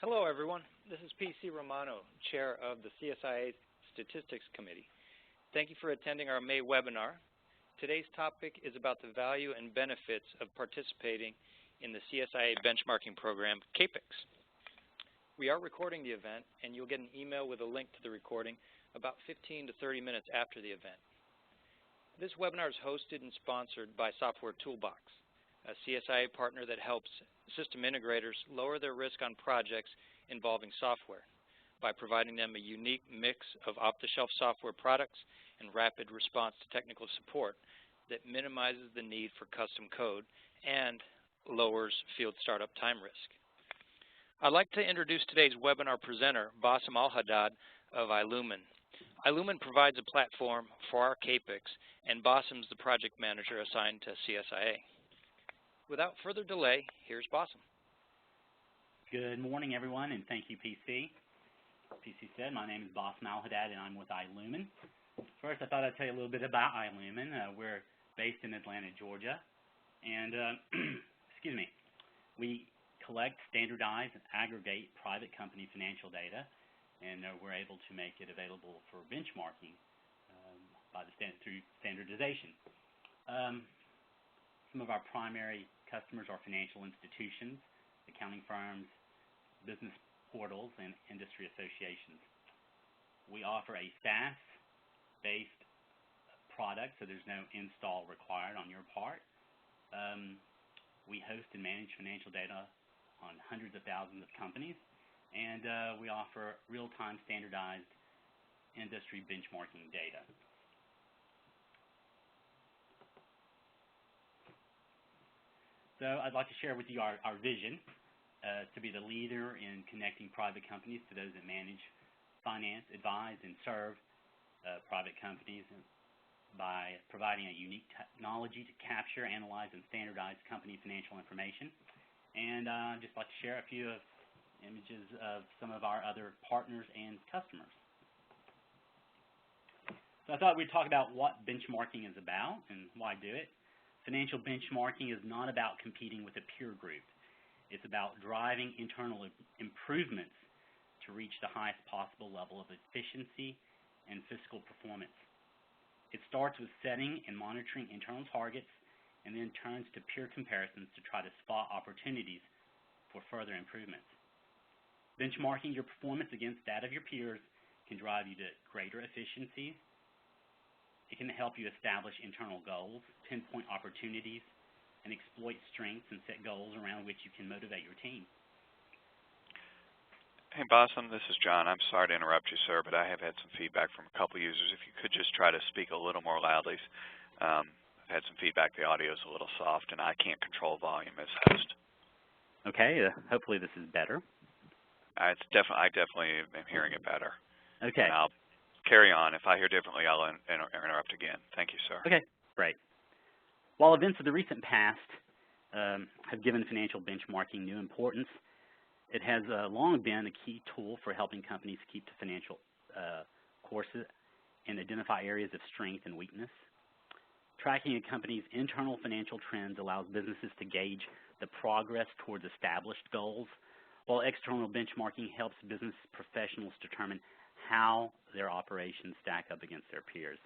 Hello, everyone. This is P.C. Romano, Chair of the CSIA Statistics Committee. Thank you for attending our May webinar. Today's topic is about the value and benefits of participating in the CSIA benchmarking program, KPICs. We are recording the event, and you'll get an email with a link to the recording about 15 to 30 minutes after the event. This webinar is hosted and sponsored by Software Toolbox, a CSIA partner that helps system integrators lower their risk on projects involving software by providing them a unique mix of off-the-shelf software products and rapid response to technical support that minimizes the need for custom code and lowers field startup time risk. I'd like to introduce today's webinar presenter, Bassem Al-Haddad of iLumen. iLumen provides a platform for our KPICs, and Bassem's the project manager assigned to CSIA. Without further delay, here's Bassem. Good morning, everyone, and thank you, PC. PC said, my name is Bassem Al-Haddad, and I'm with iLumen. First, I thought I'd tell you a little bit about iLumen. We're based in Atlanta, Georgia, and excuse me, we collect, standardize, and aggregate private company financial data, and we're able to make it available for benchmarking through standardization. Some of our primary customers are financial institutions, accounting firms, business portals, and industry associations. We offer a SaaS-based product, so there's no install required on your part. We host and manage financial data on hundreds of thousands of companies, and we offer real-time standardized industry benchmarking data. So I'd like to share with you our vision to be the leader in connecting private companies to those that manage, finance, advise, and serve private companies by providing a unique technology to capture, analyze, and standardize company financial information. And I'd just like to share a few images of some of our other partners and customers. So I thought we'd talk about what benchmarking is about and why do it. Financial benchmarking is not about competing with a peer group. It's about driving internal improvements to reach the highest possible level of efficiency and fiscal performance. It starts with setting and monitoring internal targets and then turns to peer comparisons to try to spot opportunities for further improvements. Benchmarking your performance against that of your peers can drive you to greater efficiencies. It can help you establish internal goals, pinpoint opportunities, and exploit strengths and set goals around which you can motivate your team. Hey, Bassem, this is John. I'm sorry to interrupt you, sir, but I have had some feedback from a couple users. If you could just try to speak a little more loudly. I've had some feedback. The audio is a little soft, and I can't control volume as host. Okay. Hopefully this is better. I definitely am hearing it better. Okay. And I'll carry on. If I hear differently, I'll interrupt again. Thank you, sir. Okay, great. While events of the recent past have given financial benchmarking new importance, it has long been a key tool for helping companies keep to financial courses and identify areas of strength and weakness. Tracking a company's internal financial trends allows businesses to gauge the progress towards established goals, while external benchmarking helps business professionals determine how their operations stack up against their peers.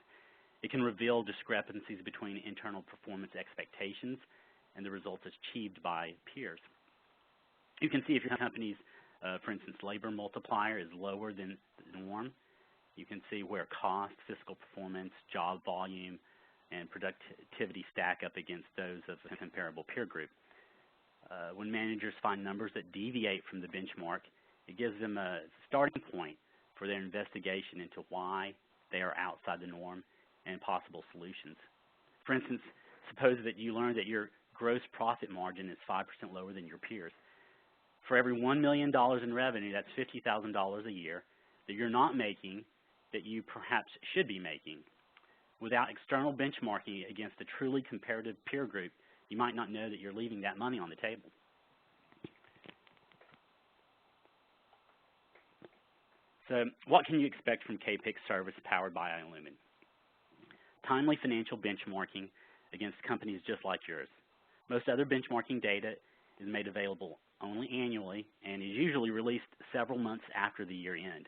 It can reveal discrepancies between internal performance expectations and the results achieved by peers. You can see if your company's, for instance, labor multiplier is lower than the norm. You can see where cost, fiscal performance, job volume, and productivity stack up against those of a comparable peer group. When managers find numbers that deviate from the benchmark, it gives them a starting point for their investigation into why they are outside the norm and possible solutions. For instance, suppose that you learn that your gross profit margin is 5% lower than your peers. For every $1 million in revenue, that's $50,000 a year that you're not making that you perhaps should be making. Without external benchmarking against a truly comparative peer group, you might not know that you're leaving that money on the table. So what can you expect from KPICs service powered by iLumen? Timely financial benchmarking against companies just like yours. Most other benchmarking data is made available only annually and is usually released several months after the year end.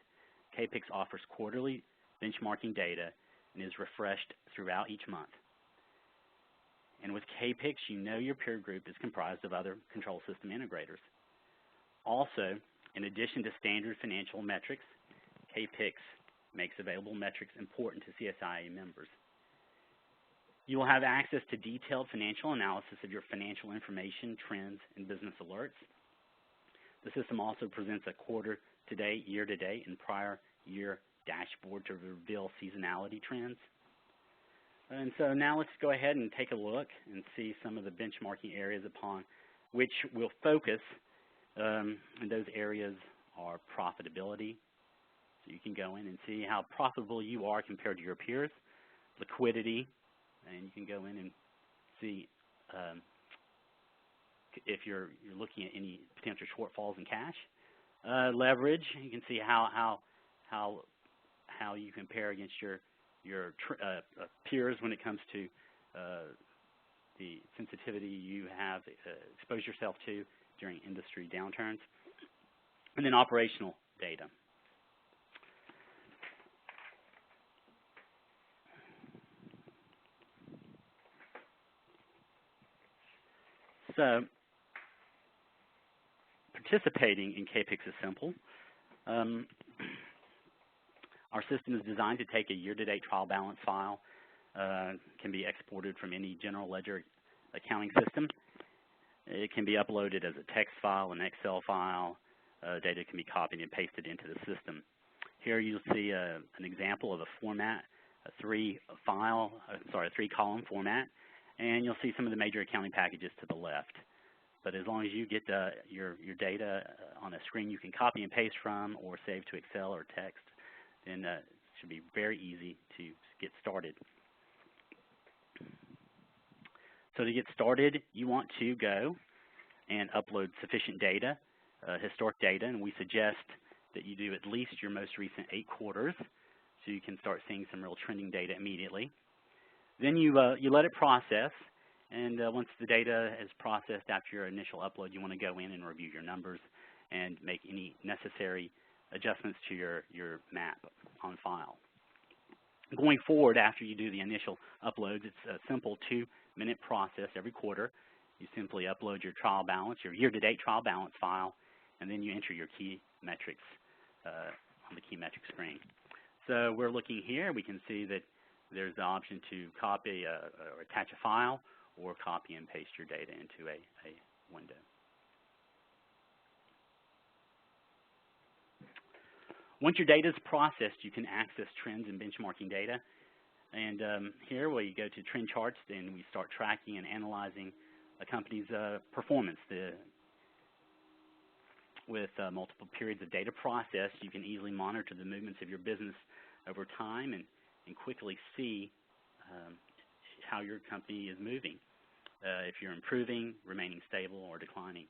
KPICs offers quarterly benchmarking data and is refreshed throughout each month. And with KPICs, you know your peer group is comprised of other control system integrators. Also, in addition to standard financial metrics, KPICs makes available metrics important to CSIA members. You will have access to detailed financial analysis of your financial information, trends, and business alerts. The system also presents a quarter-to-date, year-to-date, and prior year dashboard to reveal seasonality trends. And so now let's go ahead and take a look and see some of the benchmarking areas upon which we'll focus. And those areas are profitability. So you can go in and see how profitable you are compared to your peers. Liquidity, and you can go in and see if you're looking at any potential shortfalls in cash. Leverage, you can see how you compare against your peers when it comes to the sensitivity you have exposed yourself to during industry downturns. And then operational data. So participating in KPICs is simple. Our system is designed to take a year-to-date trial balance file, can be exported from any general ledger accounting system. It can be uploaded as a text file, an Excel file. Data can be copied and pasted into the system. Here you'll see an example of a format, a three-column format, and you'll see some of the major accounting packages to the left. But as long as you get your data on a screen you can copy and paste from or save to Excel or text, then it should be very easy to get started. So to get started, you want to go and upload sufficient data, historic data, and we suggest that you do at least your most recent 8 quarters so you can start seeing some real trending data immediately. Then you let it process, and once the data is processed after your initial upload, you want to go in and review your numbers and make any necessary adjustments to your map on file. Going forward, after you do the initial uploads, it's a simple 2-minute process every quarter. You simply upload your trial balance, your year-to-date trial balance file, and then you enter your key metrics on the key metrics screen. So we're looking here. We can see that there's the option to copy or attach a file or copy and paste your data into a window. Once your data is processed, you can access trends and benchmarking data. And here we go to trend charts, and we start tracking and analyzing a company's performance. With multiple periods of data processed, you can easily monitor the movements of your business over time and quickly see how your company is moving, if you're improving, remaining stable, or declining.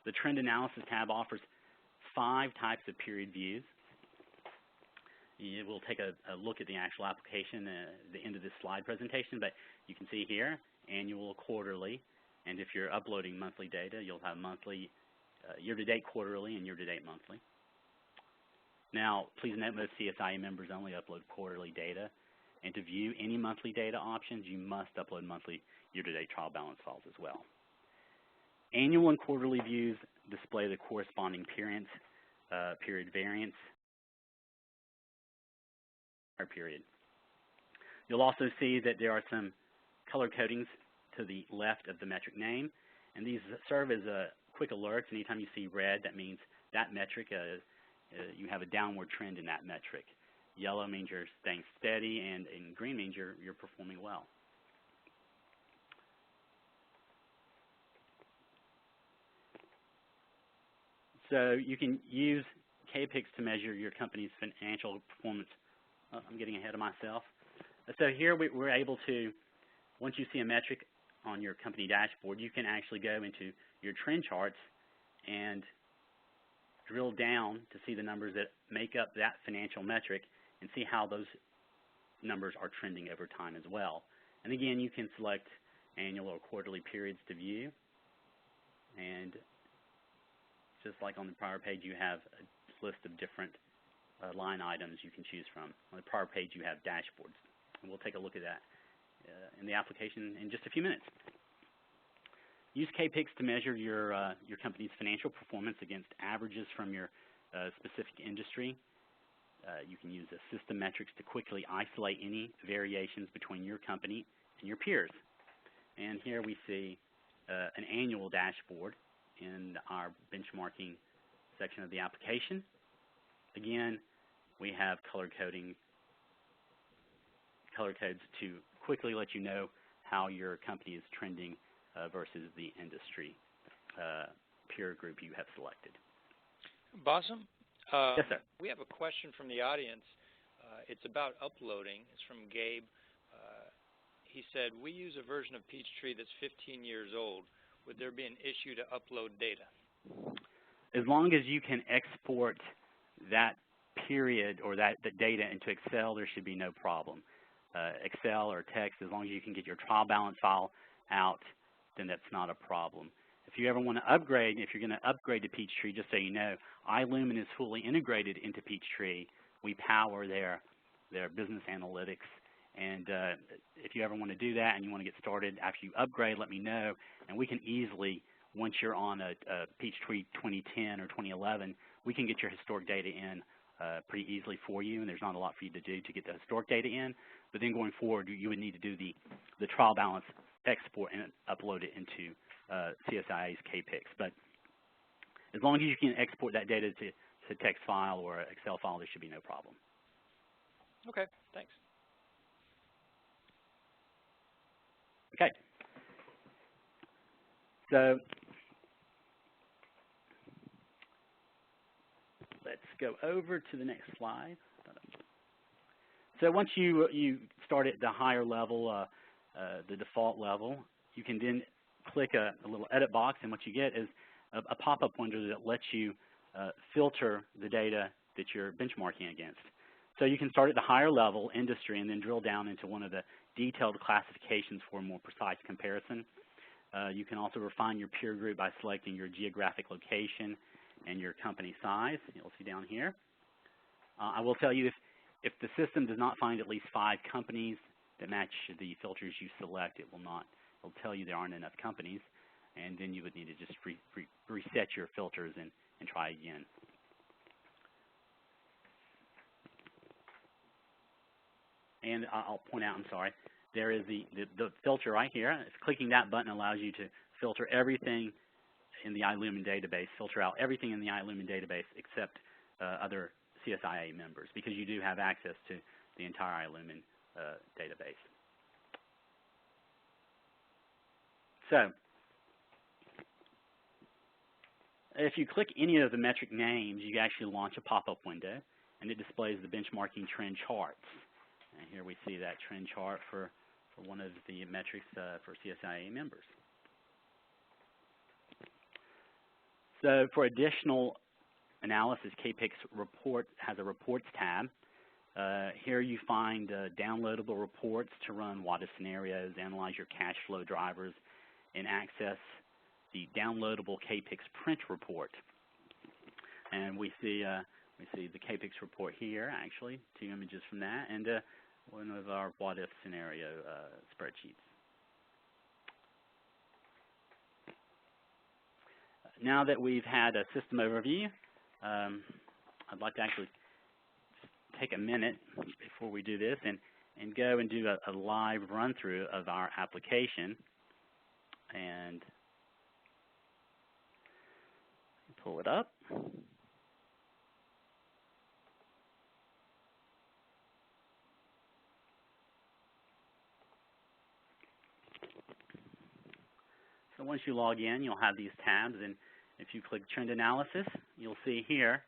The Trend Analysis tab offers 5 types of period views. We'll take a look at the actual application at the end of this slide presentation, but you can see here annual, quarterly, and if you're uploading monthly data, you'll have monthly, year-to-date quarterly, and year-to-date monthly. Now, please note most CSIA members only upload quarterly data, and to view any monthly data options, you must upload monthly year-to-date trial balance files as well. Annual and quarterly views display the corresponding period variance or period. You'll also see that there are some color codings to the left of the metric name, and these serve as quick alerts. Anytime you see red, that means that metric, you have a downward trend in that metric. Yellow means you're staying steady, and green means you're performing well. So you can use KPICs to measure your company's financial performance. I'm getting ahead of myself. So here we're able to, once you see a metric on your company dashboard, you can actually go into your trend charts and drill down to see the numbers that make up that financial metric and see how those numbers are trending over time as well. And again, you can select annual or quarterly periods to view. And just like on the prior page, you have a list of different line items you can choose from. On the prior page, you have dashboards. And we'll take a look at that in the application in just a few minutes. Use KPICs to measure your company's financial performance against averages from your specific industry. You can use system metrics to quickly isolate any variations between your company and your peers. And here we see an annual dashboard in our benchmarking section of the application. Again, we have color codes to quickly let you know how your company is trending versus the industry peer group you have selected. Bossum? Yes, sir. We have a question from the audience. It's about uploading. It's from Gabe. He said, we use a version of Peachtree that's 15 years old. Would there be an issue to upload data? As long as you can export that period or that data into Excel, there should be no problem. Excel or text, as long as you can get your trial balance file out, then that's not a problem. If you ever want to upgrade, if you're going to upgrade to Peachtree, just so you know, iLumen is fully integrated into Peachtree. We power their business analytics. And if you ever want to do that and you want to get started after you upgrade, let me know. And we can easily, once you're on a Peachtree 2010 or 2011, we can get your historic data in pretty easily for you. And there's not a lot for you to do to get the historic data in. But then going forward, you would need to do the trial balance export and upload it into CSIA's KPICs. But as long as you can export that data to a text file or an Excel file, there should be no problem. Okay, thanks. Okay. So let's go over to the next slide. So once you start at the higher level, the default level, you can then click a little edit box, and what you get is a pop-up window that lets you filter the data that you're benchmarking against. So you can start at the higher level, industry, and then drill down into one of the detailed classifications for a more precise comparison. You can also refine your peer group by selecting your geographic location and your company size. You'll see down here. I will tell you, if the system does not find at least 5 companies that match the filters you select, it'll tell you there aren't enough companies, and then you would need to just reset your filters and try again. And I'll point out, I'm sorry, there is the filter right here. Clicking that button allows you to filter everything in the iLumen database, filter out everything in the iLumen database except other CSIA members, because you do have access to the entire iLumen database. So if you click any of the metric names, you actually launch a pop-up window, and it displays the benchmarking trend charts. And here we see that trend chart for one of the metrics for CSIA members. So for additional analysis, KPICs has a Reports tab. Here you find downloadable reports to run WADA scenarios, analyze your cash flow drivers, and access the downloadable KPICs print report. And we see the KPICs report here, actually, 2 images from that, and one of our what-if scenario spreadsheets. Now that we've had a system overview, I'd like to actually take a minute before we do this and go and do a live run-through of our application. And pull it up. So once you log in, you'll have these tabs, and if you click Trend Analysis, you'll see here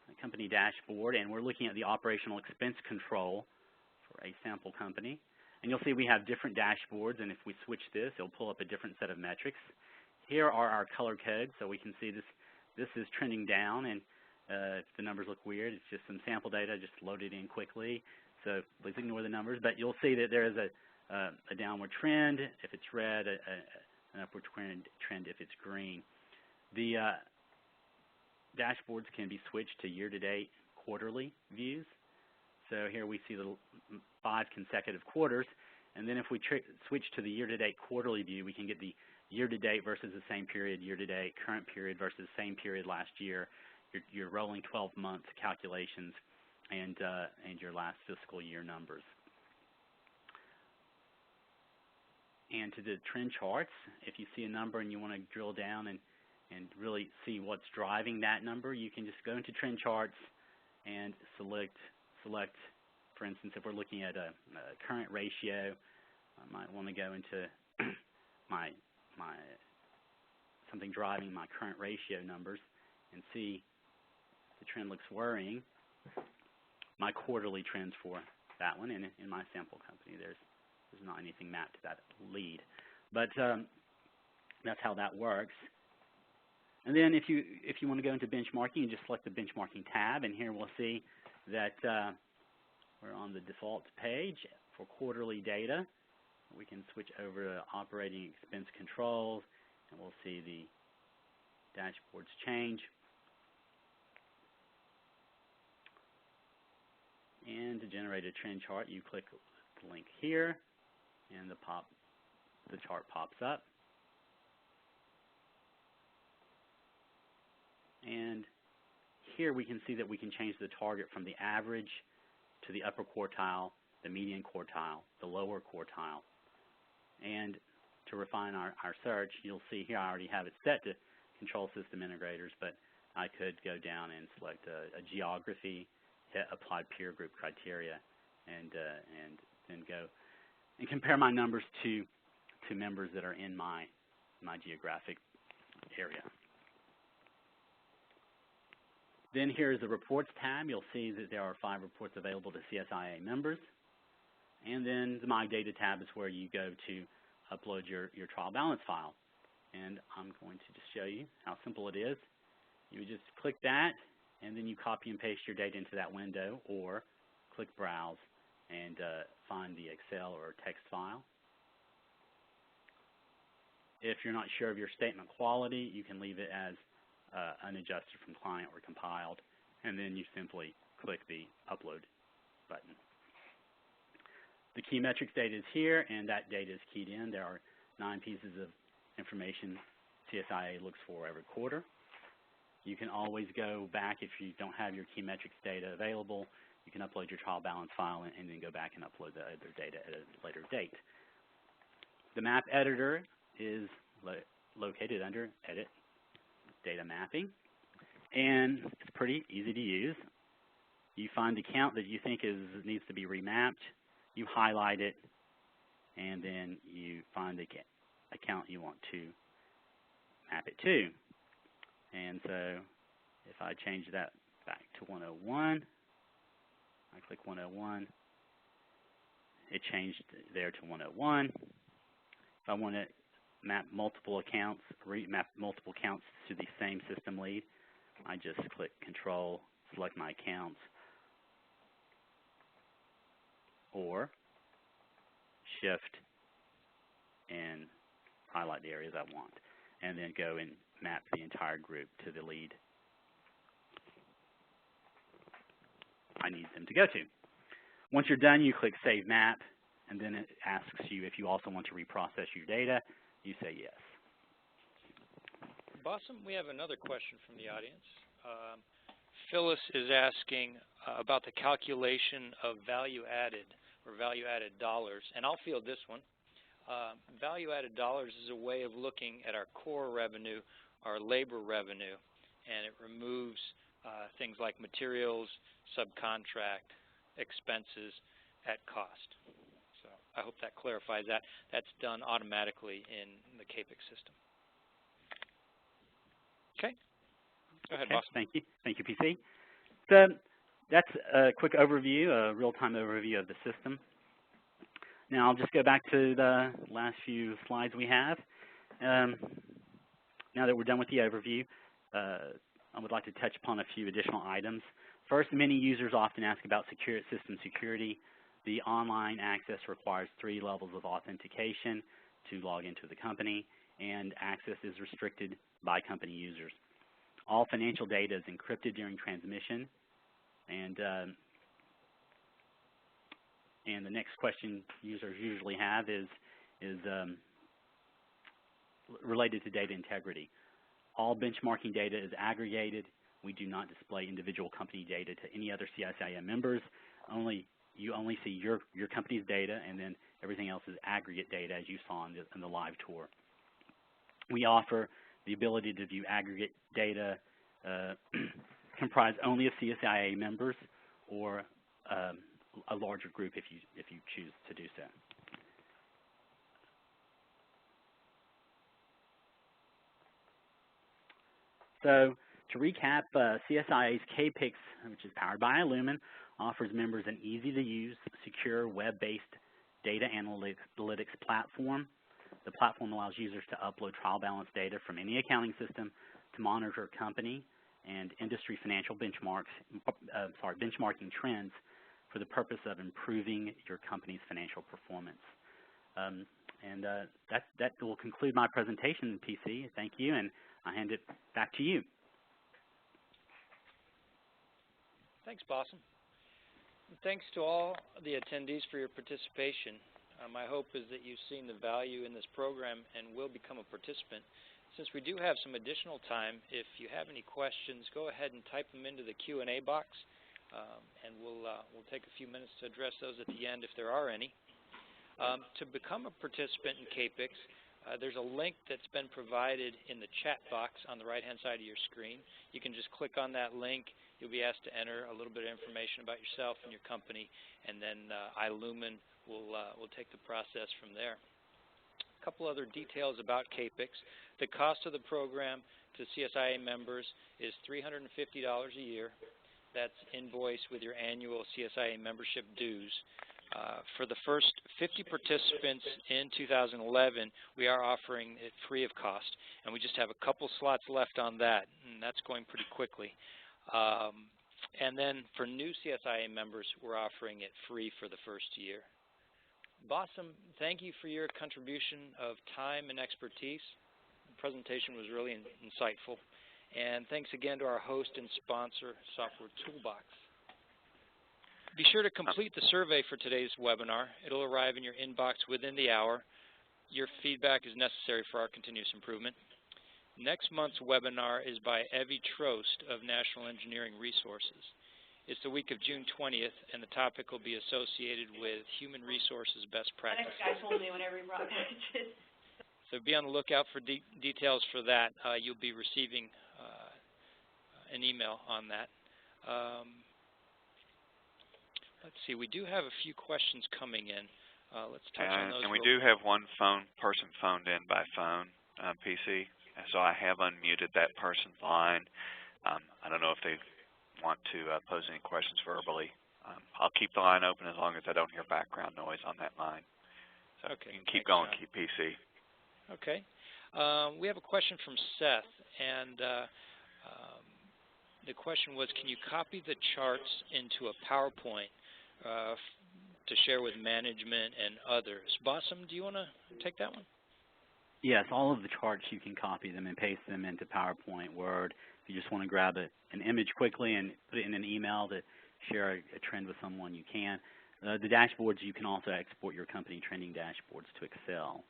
the company dashboard, and we're looking at the operational expense control for a sample company. And you'll see we have different dashboards, and if we switch this, it'll pull up a different set of metrics. Here are our color codes, so we can see this is trending down, and if the numbers look weird, it's just some sample data just loaded in quickly, so please ignore the numbers. But you'll see that there is a downward trend if it's red, an upward trend if it's green. The dashboards can be switched to year-to-date quarterly views. So here we see the 5 consecutive quarters. And then if we switch to the year-to-date quarterly view, we can get the year-to-date versus the same period, year-to-date, current period versus same period last year, your rolling 12-month calculations, and your last fiscal year numbers. And to the trend charts, if you see a number and you want to drill down and really see what's driving that number, you can just go into trend charts and select, for instance, if we're looking at a current ratio, I might want to go into my something driving my current ratio numbers and see if the trend looks worrying. My quarterly trends for that one, and in my sample company, there's not anything mapped to that lead. But that's how that works. And then if you want to go into benchmarking, you just select the benchmarking tab, and here we'll see that we're on the default page for quarterly data. We can switch over to operating expense controls, and we'll see the dashboards change. And to generate a trend chart, you click the link here, and the chart pops up. And here we can see that we can change the target from the average to the upper quartile, the median quartile, the lower quartile. And to refine our search, you'll see here I already have it set to control system integrators, but I could go down and select a geography, hit applied peer group criteria, and then go and compare my numbers to members that are in my geographic area. Then here is the Reports tab. You'll see that there are 5 reports available to CSIA members. And then the My Data tab is where you go to upload your trial balance file. And I'm going to just show you how simple it is. You just click that, and then you copy and paste your data into that window, or click Browse and find the Excel or text file. If you're not sure of your statement quality, you can leave it as unadjusted from client or compiled, and then you simply click the Upload button. The key metrics data is here, and that data is keyed in. There are 9 pieces of information CSIA looks for every quarter. You can always go back if you don't have your key metrics data available. You can upload your trial balance file and then go back and upload the other data at a later date. The map editor is located under Edit Data Mapping, and it's pretty easy to use. You find the count that you think needs to be remapped, you highlight it, and then you find the account you want to map it to. And so if I change that back to 101, I click 101, it changed there to 101. If I want to map multiple accounts, remap multiple accounts to the same system lead, I just click Control, select my accounts, or Shift and highlight the areas I want, and then go and map the entire group to the lead I need them to go to. Once you're done, you click Save Map, and then it asks you if you also want to reprocess your data. You say yes. Bossum, we have another question from the audience. Phyllis is asking about the calculation of value-added or value-added dollars, and I'll field this one. Value-added dollars is a way of looking at our core revenue, our labor revenue, and it removes things like materials, subcontract, expenses at cost. So I hope that clarifies that. That's done automatically in the KPIC system. Okay. Go ahead, Boss. Thank you. Thank you, PC. So that's a quick overview, a real-time overview of the system. Now I'll just go back to the last few slides we have. Now that we're done with the overview, I would like to touch upon a few additional items. First, many users often ask about system security. The online access requires 3 levels of authentication to log into the company, and access is restricted by company users. All financial data is encrypted during transmission, and the next question users usually have is related to data integrity. All benchmarking data is aggregated. We do not display individual company data to any other CSIA members. You only see your company's data, and then everything else is aggregate data, as you saw in the live tour. We offer the ability to view aggregate data comprised only of CSIA members or a larger group if you choose to do so. So to recap, CSIA's KPICs, which is powered by iLumen, offers members an easy-to-use, secure, web-based data analytics platform. The platform allows users to upload trial balance data from any accounting system to monitor company and industry financial benchmarking trends for the purpose of improving your company's financial performance. That will conclude my presentation, PC. Thank you, and I hand it back to you. Thanks, Bossum. Thanks to all the attendees for your participation. My hope is that you've seen the value in this program and will become a participant. Since we do have some additional time, if you have any questions, go ahead and type them into the Q&A box, and we'll take a few minutes to address those at the end if there are any. To become a participant in KPICs, there's a link that's been provided in the chat box on the right-hand side of your screen. You can just click on that link. You'll be asked to enter a little bit of information about yourself and your company, and then iLumen will take the process from there. A couple other details about KPICs. The cost of the program to CSIA members is $350 a year. That's invoiced with your annual CSIA membership dues. For the first 50 participants in 2011, we are offering it free of cost, and we just have a couple slots left on that, and that's going pretty quickly. And then for new CSIA members, we're offering it free for the first year. Bossum, thank you for your contribution of time and expertise. The presentation was really insightful. And thanks again to our host and sponsor, Software Toolbox. Be sure to complete the survey for today's webinar. It'll arrive in your inbox within the hour. Your feedback is necessary for our continuous improvement. Next month's webinar is by Evie Trost of National Engineering Resources. It's the week of June 20th, and the topic will be associated with human resources best practices. That guy told me whenever he brought packages. So be on the lookout for details for that. You'll be receiving an email on that. Let's see, we do have a few questions coming in. Let's touch on those. And we do have one person phoned in by phone, PC. So I have unmuted that person's line. I don't know if they want to pose any questions verbally. I'll keep the line open as long as I don't hear background noise on that line. So okay, you can keep going, keep PC. Okay. We have a question from Seth, and the question was, can you copy the charts into a PowerPoint to share with management and others? Bossum, do you want to take that one? Yes, all of the charts, you can copy them and paste them into PowerPoint, Word. If you just want to grab an image quickly and put it in an email to share a trend with someone, you can. The dashboards, you can also export your company trending dashboards to Excel.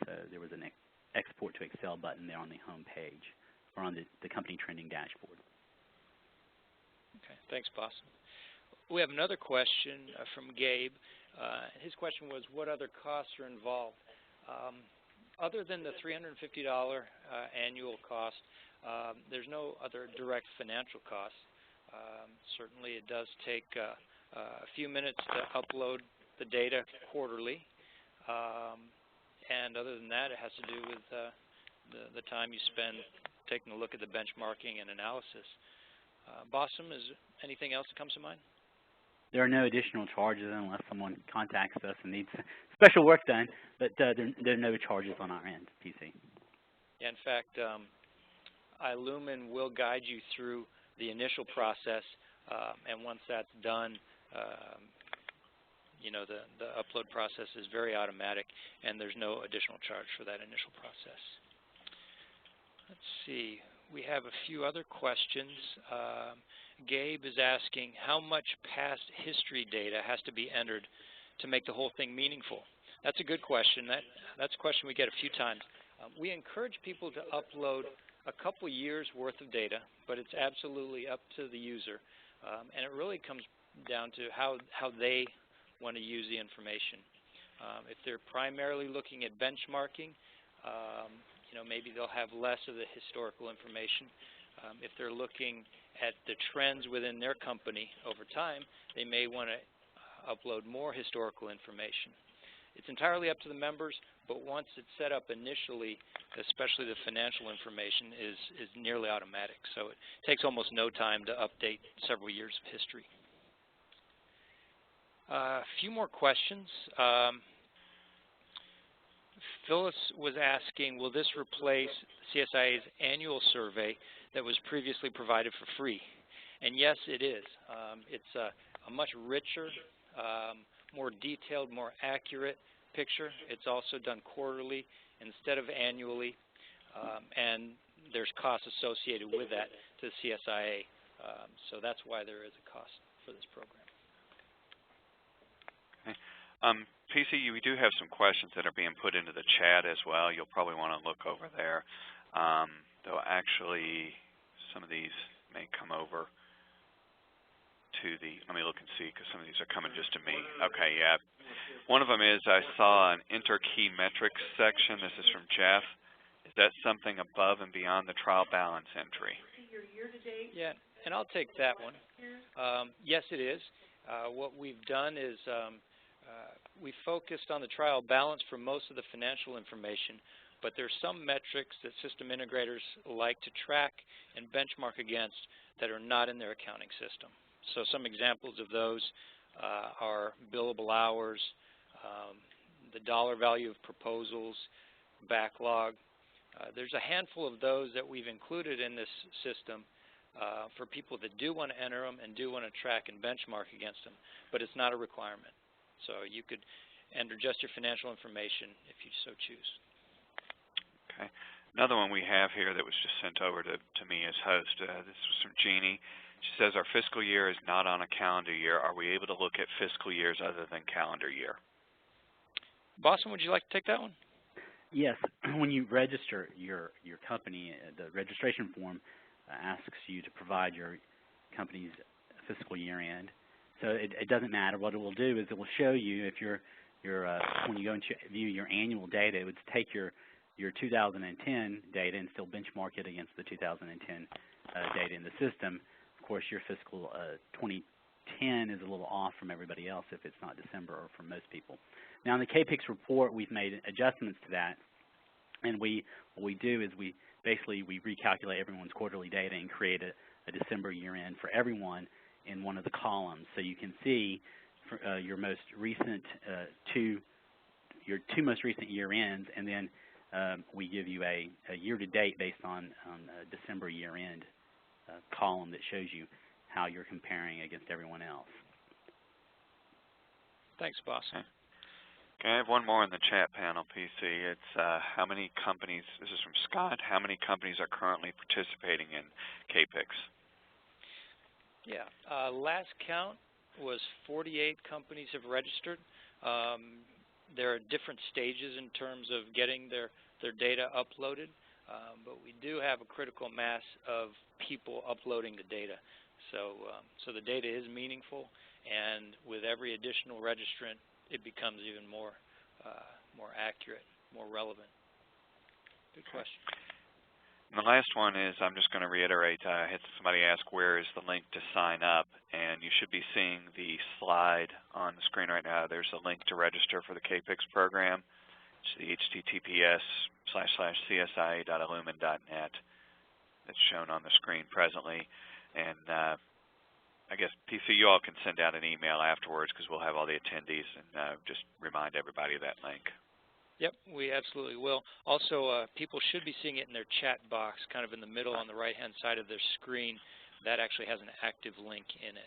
So there was an export to Excel button there on the home page or on the company trending dashboard. Okay, thanks, Bossum. We have another question from Gabe. His question was, what other costs are involved? Other than the $350 annual cost, there's no other direct financial costs. Certainly it does take a few minutes to upload the data quarterly. And other than that, it has to do with the time you spend taking a look at the benchmarking and analysis. Bossum, is anything else that comes to mind? There are no additional charges unless someone contacts us and needs special work done, but there are no charges on our end, PC. Yeah, in fact, iLumen will guide you through the initial process, and once that's done, you know, the upload process is very automatic, and there's no additional charge for that initial process. Let's see. We have a few other questions. Gabe is asking how much past history data has to be entered to make the whole thing meaningful. That's a good question. That's a question we get a few times. We encourage people to upload a couple years worth of data, but it's absolutely up to the user. And it really comes down to how they want to use the information. If they're primarily looking at benchmarking, you know, maybe they'll have less of the historical information. If they're looking at the trends within their company over time, they may want to upload more historical information. It's entirely up to the members, but once it's set up initially, especially the financial information is nearly automatic. So it takes almost no time to update several years of history. A few more questions. Phyllis was asking, will this replace CSIA's annual survey that was previously provided for free? And yes, it is. It's a much richer, more detailed, more accurate picture. It's also done quarterly instead of annually, and there's costs associated with that to CSIA. So that's why there is a cost for this program. Okay. PC, we do have some questions that are being put into the chat as well. You'll probably want to look over there. Though actually, some of these may come over to the, let me look and see, because some of these are coming just to me. Okay, yeah. One of them is, I saw an enter key metrics section. This is from Jeff. Is that something above and beyond the trial balance entry? Yeah, and I'll take that one. Yes, it is. What we've done is we focused on the trial balance for most of the financial information, but there's some metrics that system integrators like to track and benchmark against that are not in their accounting system. So some examples of those are billable hours, the dollar value of proposals, backlog. There's a handful of those that we've included in this system for people that do want to enter them and do want to track and benchmark against them, but it's not a requirement. So you could enter just your financial information if you so choose. Okay. Another one we have here that was just sent over to me as host. This was from Jeannie. She says, our fiscal year is not on a calendar year. Are we able to look at fiscal years other than calendar year? Boston, would you like to take that one? Yes. When you register your company, the registration form asks you to provide your company's fiscal year end. So it doesn't matter. What it will do is it will show you if when you go and view your annual data, it would take your 2010 data and still benchmark it against the 2010 data in the system. Of course, your fiscal 2010 is a little off from everybody else if it's not December or from most people. Now, in the KPICs report, we've made adjustments to that, and what we do is we recalculate everyone's quarterly data and create a December year-end for everyone in one of the columns, so you can see your most recent your two most recent year-ends, and then we give you a year-to-date based on a December year-end column that shows you how you're comparing against everyone else. Thanks, boss. Okay, I have one more in the chat panel, PC. It's how many companies, this is from Scott, how many companies are currently participating in KPICs? Yeah, last count was 48 companies have registered. There are different stages in terms of getting their data uploaded, but we do have a critical mass of people uploading the data. So the data is meaningful, and with every additional registrant, it becomes even more accurate, more relevant. Good question. And the last one is, I'm just going to reiterate, I had somebody ask where is the link to sign up, and you should be seeing the slide on the screen right now. There's a link to register for the KPICs program. It's the https://csia.ilumen.net. It's shown on the screen presently. And I guess, PC, you all can send out an email afterwards because we'll have all the attendees and just remind everybody of that link. Yep, we absolutely will. Also, people should be seeing it in their chat box, kind of in the middle on the right-hand side of their screen. That actually has an active link in it.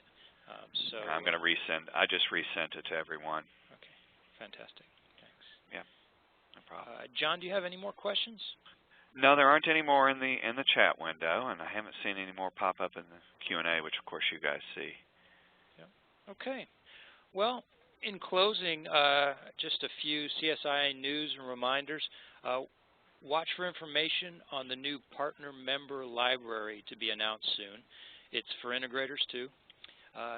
So I'm going to resend. I just resent it to everyone. Okay, fantastic. Thanks. Yeah, no problem. John, do you have any more questions? No, there aren't any more in the chat window, and I haven't seen any more pop up in the Q&A, which of course you guys see. Yep. Okay. Well, in closing, just a few CSIA news and reminders. Watch for information on the new partner member library to be announced soon. It's for integrators too.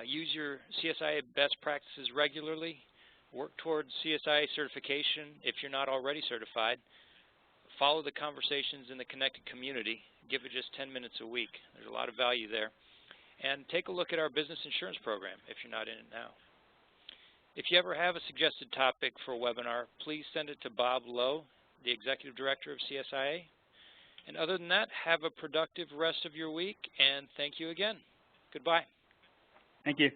Use your CSIA best practices regularly. Work towards CSIA certification if you're not already certified. Follow the conversations in the connected community. Give it just 10 minutes a week. There's a lot of value there. And take a look at our business insurance program if you're not in it now. If you ever have a suggested topic for a webinar, please send it to Bob Lowe, the Executive Director of CSIA. And other than that, have a productive rest of your week, and thank you again. Goodbye. Thank you.